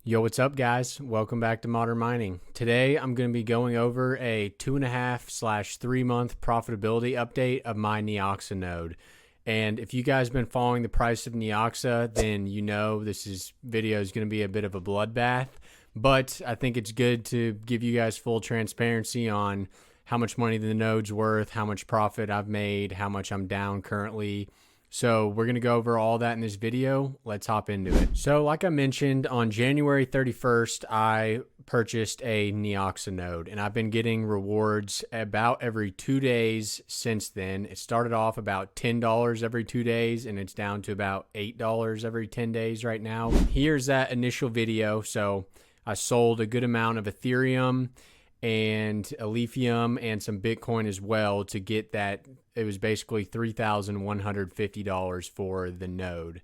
Yo, what's up, guys? Welcome back to Modern Mining. Today, I'm going to be going over a 2.5/3 month profitability update of my Neoxa node. And if you guys have been following the price of Neoxa, then you know this video is going to be a bit of a bloodbath. But I think it's good to give you guys full transparency on how much money the node's worth, how much profit I've made, how much I'm down currently. So we're going to go over all that in this video. Let's hop into it. So like I mentioned, on January 31st, I purchased a Neoxa node, and I've been getting rewards about every 2 days since then. It started off about $10 every 2 days, and it's down to about $8 every 10 days right now. Here's that initial video. So I sold a good amount of Ethereum and a lithium and some Bitcoin as well to get that. It was basically $3,150 for the node.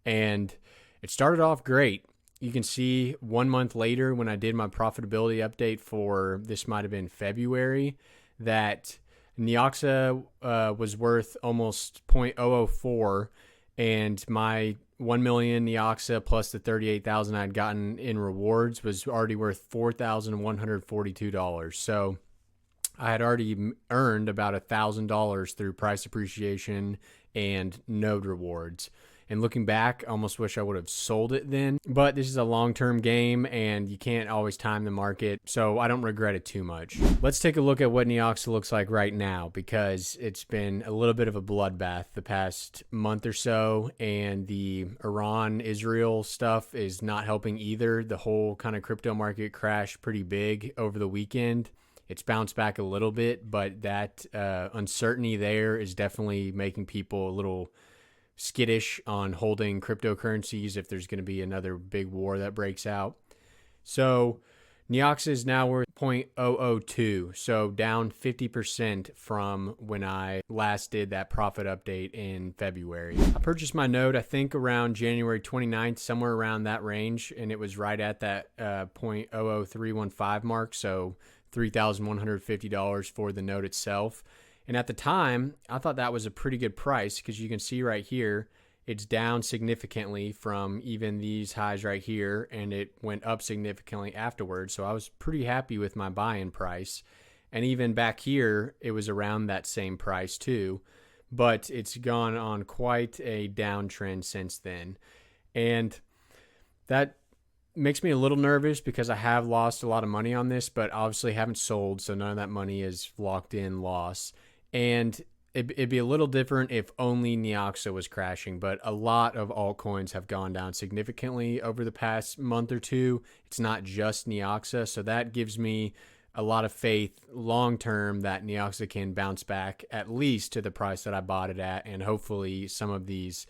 And it started off great. You can see 1 month later when I did my profitability update for, this might have been February, that Neoxa was worth almost 0.004, and my 1 million Neoxa plus the 38,000 I'd gotten in rewards was already worth $4,142. So I had already earned about $1,000 through price appreciation and node rewards. And looking back, I almost wish I would have sold it then. But this is a long-term game, and you can't always time the market, so I don't regret it too much. Let's take a look at what Neoxa looks like right now, because it's been a little bit of a bloodbath the past month or so, and the Iran-Israel stuff is not helping either. The whole kind of crypto market crashed pretty big over the weekend. It's bounced back a little bit, but that uncertainty there is definitely making people a little skittish on holding cryptocurrencies if there's going to be another big war that breaks out. So Neoxa is now worth 0.002, so down 50% from when I last did that profit update in February. I purchased my node, I think around January 29th, somewhere around that range, and it was right at that 0.00315 mark, so $3,150 for the node itself. And at the time, I thought that was a pretty good price, because you can see right here, it's down significantly from even these highs right here, and it went up significantly afterwards. So I was pretty happy with my buy-in price. And even back here, it was around that same price too, but it's gone on quite a downtrend since then. And that makes me a little nervous because I have lost a lot of money on this, but obviously haven't sold, so none of that money is locked in loss. And it'd be a little different if only Neoxa was crashing, but a lot of altcoins have gone down significantly over the past month or two. It's not just Neoxa, so that gives me a lot of faith long term that Neoxa can bounce back at least to the price that I bought it at, and hopefully some of these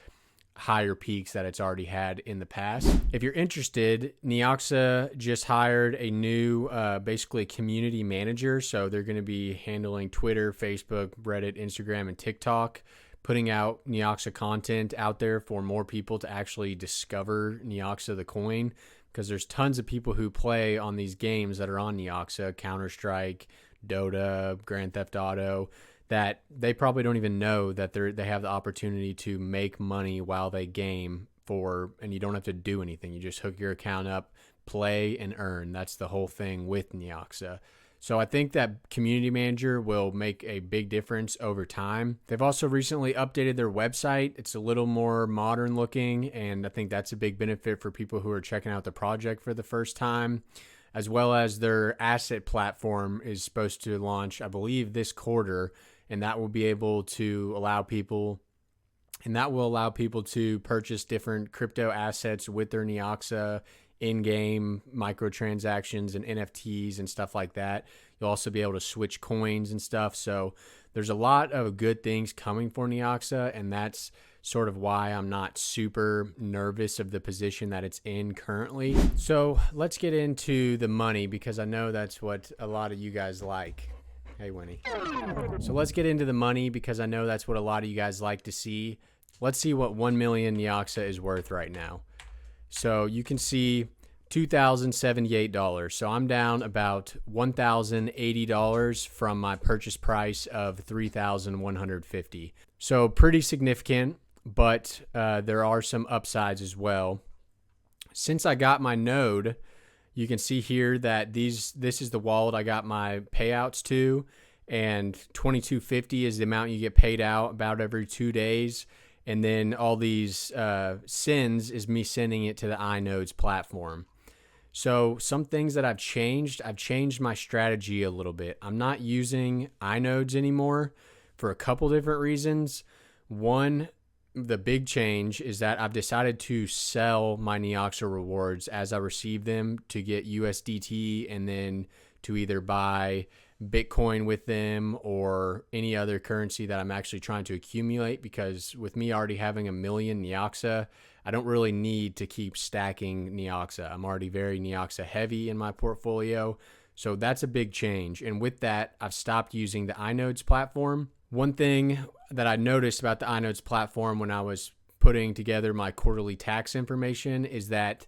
higher peaks that it's already had in the past. If you're interested, Neoxa just hired a new basically community manager. So they're going to be handling Twitter, Facebook, Reddit, Instagram, and TikTok, putting out Neoxa content out there for more people to actually discover Neoxa the coin, because there's tons of people who play on these games that are on Neoxa, Counter-Strike, Dota, Grand Theft Auto, that they probably don't even know that they have the opportunity to make money while they game and you don't have to do anything. You just hook your account up, play, and earn. That's the whole thing with Neoxa. So I think that community manager will make a big difference over time. They've also recently updated their website. It's a little more modern looking, and I think that's a big benefit for people who are checking out the project for the first time, as well as their asset platform is supposed to launch, I believe, this quarter. And that will be able to allow people, to purchase different crypto assets with their Neoxa in-game microtransactions and NFTs and stuff like that. You'll also be able to switch coins and stuff. So there's a lot of good things coming for Neoxa, and that's sort of why I'm not super nervous of the position that it's in currently. So let's get into the money, because I know that's what a lot of you guys like. Hey, Winnie. So let's get into the money, because I know that's what a lot of you guys like to see. Let's see what 1 million Neoxa is worth right now. So you can see $2,078. So I'm down about $1,080 from my purchase price of $3,150. So pretty significant, but there are some upsides as well. since I got my node, you can see here that this is the wallet I got my payouts to, and $22.50 is the amount you get paid out about every 2 days. And then all these sends is me sending it to the iNodes platform. So some things that I've changed my strategy a little bit. I'm not using iNodes anymore for a couple different reasons. One, the big change is that I've decided to sell my Neoxa rewards as I receive them to get USDT, and then to either buy Bitcoin with them or any other currency that I'm actually trying to accumulate, because with me already having 1 million Neoxa, I don't really need to keep stacking Neoxa. I'm already very Neoxa heavy in my portfolio. So that's a big change. And with that, I've stopped using the iNodes platform. One thing that I noticed about the iNodes platform when I was putting together my quarterly tax information is that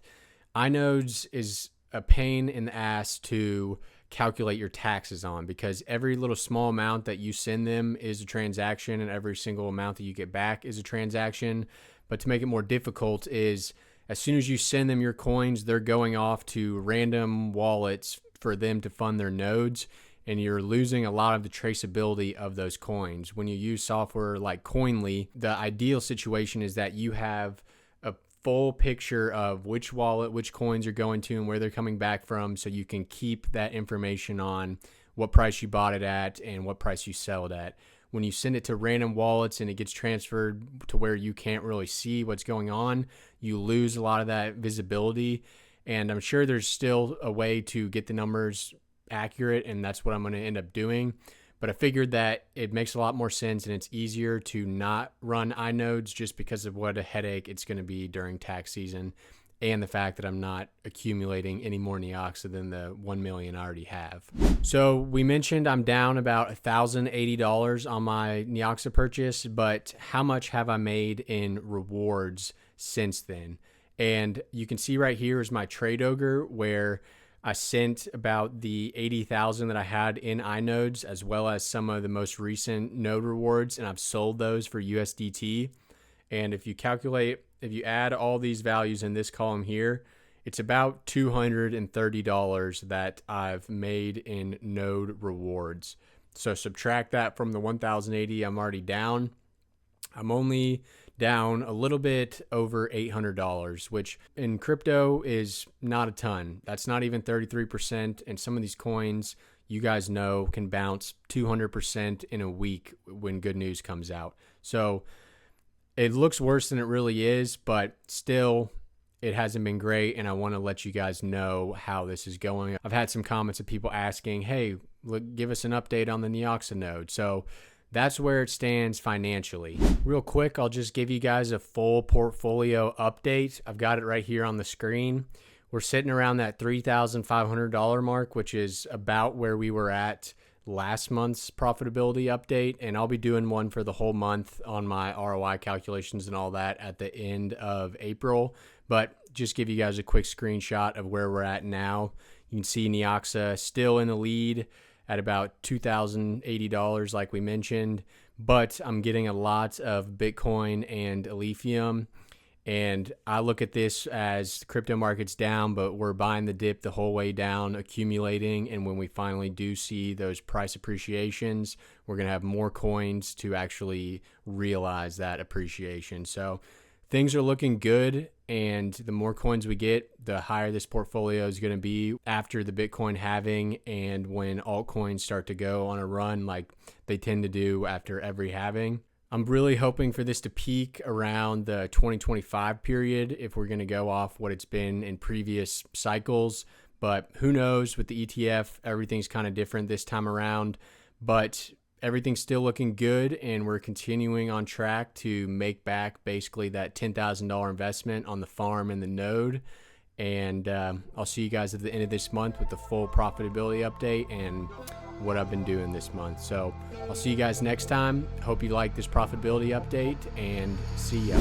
iNodes is a pain in the ass to calculate your taxes on, because every little small amount that you send them is a transaction, and every single amount that you get back is a transaction. But to make it more difficult is, as soon as you send them your coins, they're going off to random wallets for them to fund their nodes, and you're losing a lot of the traceability of those coins. When you use software like Coinly, the ideal situation is that you have a full picture of which wallet, which coins are going to, and where they're coming back from, so you can keep that information on what price you bought it at and what price you sell it at. When you send it to random wallets and it gets transferred to where you can't really see what's going on, you lose a lot of that visibility. And I'm sure there's still a way to get the numbers accurate, and that's what I'm going to end up doing. But I figured that it makes a lot more sense, and it's easier to not run iNodes just because of what a headache it's going to be during tax season, and the fact that I'm not accumulating any more Neoxa than the 1 million I already have. So we mentioned I'm down about $1,080 on my Neoxa purchase, but how much have I made in rewards since then? And you can see right here is my trade ogre, where I sent about the 80,000 that I had in iNodes, as well as some of the most recent node rewards, and I've sold those for USDT. And if you add all these values in this column here, it's about $230 that I've made in node rewards. So subtract that from the 1,080 I'm already down. I'm only down a little bit over $800, which in crypto is not a ton. That's not even 33%. And some of these coins, you guys know, can bounce 200% in a week when good news comes out. So it looks worse than it really is, but still, it hasn't been great, and I want to let you guys know how this is going. I've had some comments of people asking, hey, look, give us an update on the Neoxa node. So that's where it stands financially. Real quick, I'll just give you guys a full portfolio update. I've got it right here on the screen. We're sitting around that $3,500 mark, which is about where we were at last month's profitability update, and I'll be doing one for the whole month on my ROI calculations and all that at the end of April. But just give you guys a quick screenshot of where we're at now. You can see Neoxa still in the lead at about $2,080 like we mentioned, but I'm getting a lot of Bitcoin and Ethereum. And I look at this as the crypto market's down, but we're buying the dip the whole way down, accumulating. And when we finally do see those price appreciations, we're going to have more coins to actually realize that appreciation. So things are looking good. And the more coins we get, the higher this portfolio is going to be after the Bitcoin halving, and when altcoins start to go on a run like they tend to do after every halving. I'm really hoping for this to peak around the 2025 period if we're going to go off what it's been in previous cycles. But who knows, with the ETF, everything's kind of different this time around. But everything's still looking good, and we're continuing on track to make back basically that $10,000 investment on the farm and the node. And I'll see you guys at the end of this month with the full profitability update and what I've been doing this month. So I'll see you guys next time. Hope you like this profitability update, and see ya.